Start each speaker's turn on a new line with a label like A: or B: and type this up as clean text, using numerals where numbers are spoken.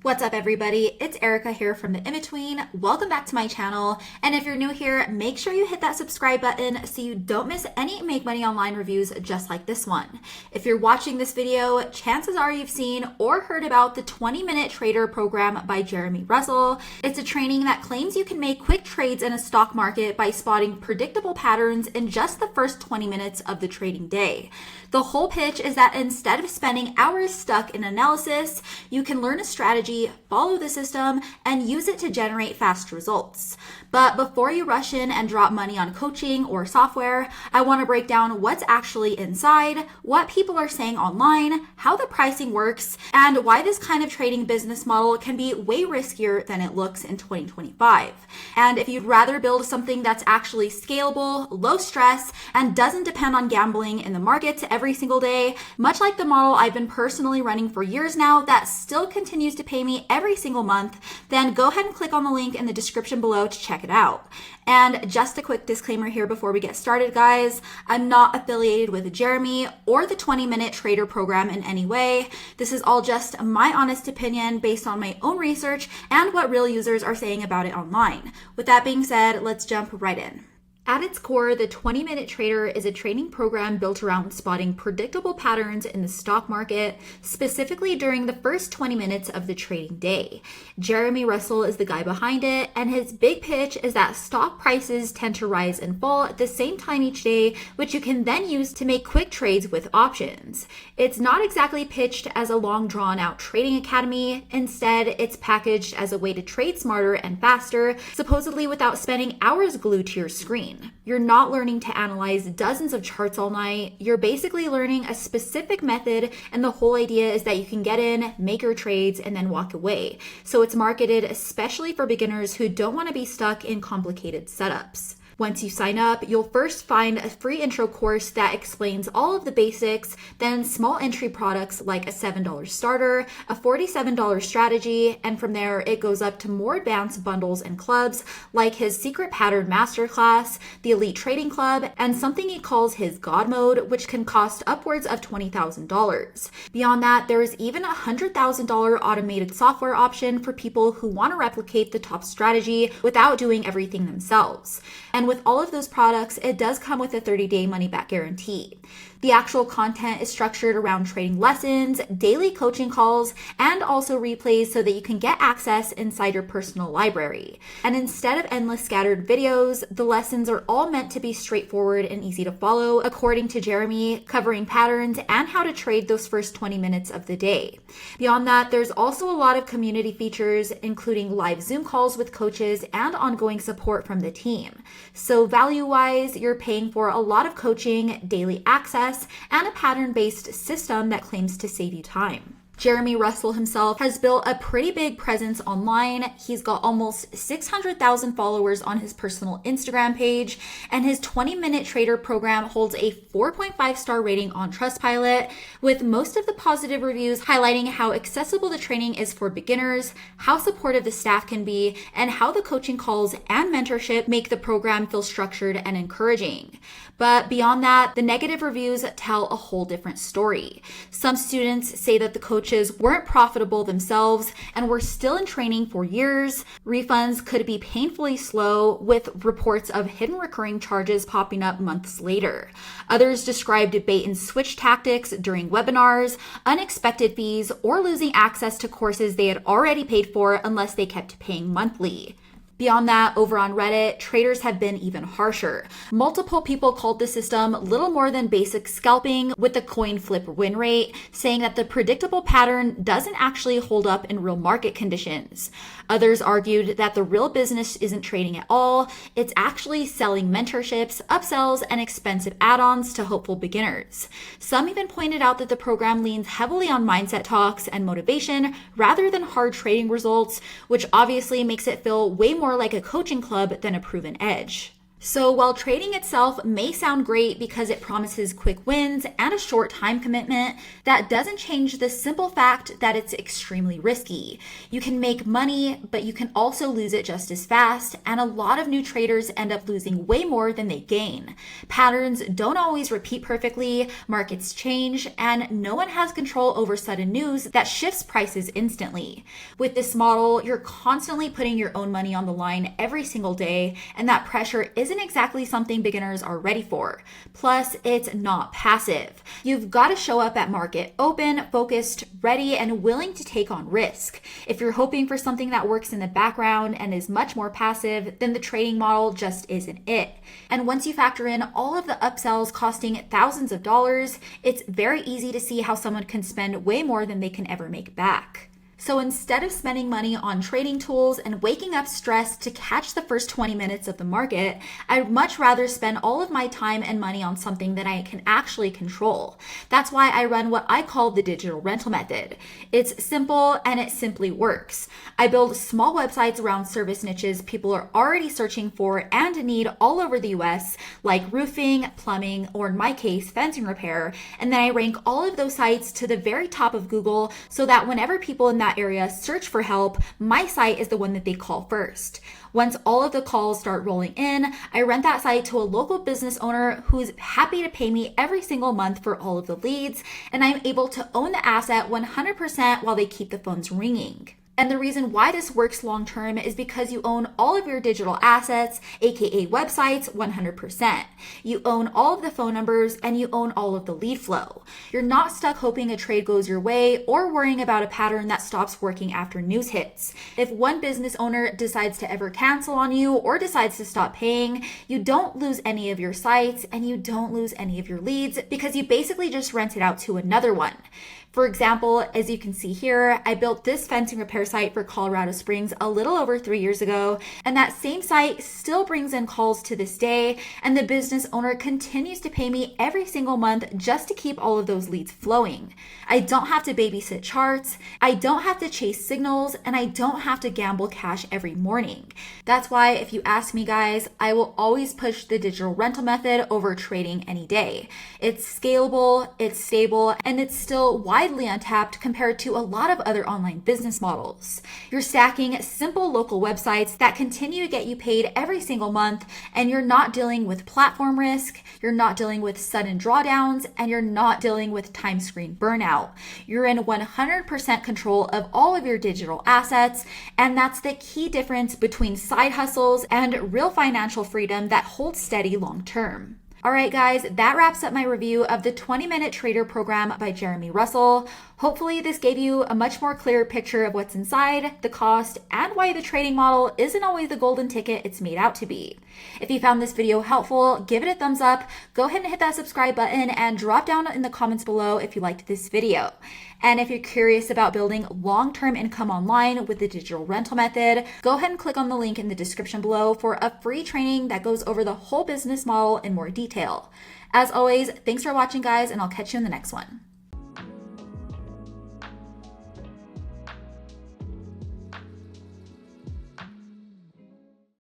A: What's up, everybody? It's Erica here from The In-Between. Welcome back to my channel. And if you're new here, make sure you hit that subscribe button so you don't miss any Make Money Online reviews just like this one. If you're watching this video, chances are you've seen or heard about the 20-Minute Trader program by Jeremy Russell. It's a training that claims you can make quick trades in a stock market by spotting predictable patterns in just the first 20 minutes of the trading day. The whole pitch is that instead of spending hours stuck in analysis, you can learn a strategy, follow the system, and use it to generate fast results. But before you rush in and drop money on coaching or software, I want to break down what's actually inside, what people are saying online, how the pricing works, and why this kind of trading business model can be way riskier than it looks in 2025. And if you'd rather build something that's actually scalable, low stress, and doesn't depend on gambling in the markets every single day, much like the model I've been personally running for years now that still continues to pay me every single month, then go ahead and click on the link in the description below to check it out. And just a quick disclaimer here before we get started, guys. I'm not affiliated with Jeremy or the 20-Minute Trader program in any way. This is all just my honest opinion based on my own research and what real users are saying about it online. With that being said, let's jump right in. At its core, the 20-Minute Trader is a training program built around spotting predictable patterns in the stock market, specifically during the first 20 minutes of the trading day. Jeremy Russell is the guy behind it, and his big pitch is that stock prices tend to rise and fall at the same time each day, which you can then use to make quick trades with options. It's not exactly pitched as a long drawn-out trading academy. Instead, it's packaged as a way to trade smarter and faster, supposedly without spending hours glued to your screen. You're not learning to analyze dozens of charts all night. You're basically learning a specific method, and the whole idea is that you can get in, make your trades, and then walk away. So it's marketed especially for beginners who don't want to be stuck in complicated setups. Once you sign up, you'll first find a free intro course that explains all of the basics, then small entry products like a $7 starter, a $47 strategy, and from there it goes up to more advanced bundles and clubs like his Secret Pattern Masterclass, the Elite Trading Club, and something he calls his God Mode, which can cost upwards of $20,000. Beyond that, there is even a $100,000 automated software option for people who want to replicate the top strategy without doing everything themselves. And with all of those products, it does come with a 30-day money-back guarantee. The actual content is structured around trading lessons, daily coaching calls, and also replays so that you can get access inside your personal library. And instead of endless scattered videos, the lessons are all meant to be straightforward and easy to follow, according to Jeremy, covering patterns and how to trade those first 20 minutes of the day. Beyond that, there's also a lot of community features, including live Zoom calls with coaches and ongoing support from the team. So value-wise, you're paying for a lot of coaching, daily access, and a pattern-based system that claims to save you time. Jeremy Russell himself has built a pretty big presence online. He's got almost 600,000 followers on his personal Instagram page, and his 20-Minute Trader program holds a 4.5-star rating on Trustpilot, with most of the positive reviews highlighting how accessible the training is for beginners, how supportive the staff can be, and how the coaching calls and mentorship make the program feel structured and encouraging. But beyond that, the negative reviews tell a whole different story. Some students say that the coaches weren't profitable themselves and were still in training for years. Refunds could be painfully slow, with reports of hidden recurring charges popping up months later. Others described bait and switch tactics during webinars, unexpected fees, or losing access to courses they had already paid for unless they kept paying monthly. Beyond that, over on Reddit, traders have been even harsher. Multiple people called the system little more than basic scalping with the coin flip win rate, saying that the predictable pattern doesn't actually hold up in real market conditions. Others argued that the real business isn't trading at all. It's actually selling mentorships, upsells, and expensive add-ons to hopeful beginners. Some even pointed out that the program leans heavily on mindset talks and motivation rather than hard trading results, which obviously makes it feel way more like a coaching club than a proven edge. So while trading itself may sound great because it promises quick wins and a short time commitment, that doesn't change the simple fact that it's extremely risky. You can make money, but you can also lose it just as fast, and a lot of new traders end up losing way more than they gain. Patterns don't always repeat perfectly, markets change, and no one has control over sudden news that shifts prices instantly. With this model, you're constantly putting your own money on the line every single day, and that pressure isn't exactly something beginners are ready for. Plus, it's not passive. You've got to show up at market open, focused, ready, and willing to take on risk. If you're hoping for something that works in the background and is much more passive, then the trading model just isn't it. And once you factor in all of the upsells costing thousands of dollars, it's very easy to see how someone can spend way more than they can ever make back. So instead of spending money on trading tools and waking up stressed to catch the first 20 minutes of the market, I'd much rather spend all of my time and money on something that I can actually control. That's why I run what I call the digital rental method. It's simple and it simply works. I build small websites around service niches people are already searching for and need all over the US, like roofing, plumbing, or in my case, fencing repair. And then I rank all of those sites to the very top of Google so that whenever people in that area search for help, my site is the one that they call first. Once all of the calls start rolling in, I rent that site to a local business owner who's happy to pay me every single month for all of the leads, and I'm able to own the asset 100% while they keep the phones ringing. And the reason why this works long term is because you own all of your digital assets, aka websites, 100%. You own all of the phone numbers and you own all of the lead flow. You're not stuck hoping a trade goes your way or worrying about a pattern that stops working after news hits. If one business owner decides to ever cancel on you or decides to stop paying, you don't lose any of your sites and you don't lose any of your leads because you basically just rent it out to another one. For example, as you can see here, I built this fencing repair site for Colorado Springs a little over 3 years ago, and that same site still brings in calls to this day, and the business owner continues to pay me every single month just to keep all of those leads flowing. I don't have to babysit charts, I don't have to chase signals, and I don't have to gamble cash every morning. That's why, if you ask me guys, I will always push the digital rental method over trading any day. It's scalable, it's stable, and it's still widely untapped compared to a lot of other online business models. You're stacking simple local websites that continue to get you paid every single month, and you're not dealing with platform risk, you're not dealing with sudden drawdowns, and you're not dealing with time screen burnout. You're in 100% control of all of your digital assets, and that's the key difference between side hustles and real financial freedom that holds steady long term. All right, guys, that wraps up my review of the 20-Minute Trader program by Jeremy Russell. Hopefully this gave you a much more clear picture of what's inside, the cost, and why the trading model isn't always the golden ticket it's made out to be. If you found this video helpful, give it a thumbs up, go ahead and hit that subscribe button, and drop down in the comments below if you liked this video. And if you're curious about building long-term income online with the digital rental method, go ahead and click on the link in the description below for a free training that goes over the whole business model in more detail. As always, thanks for watching, guys, and I'll catch you in the next one.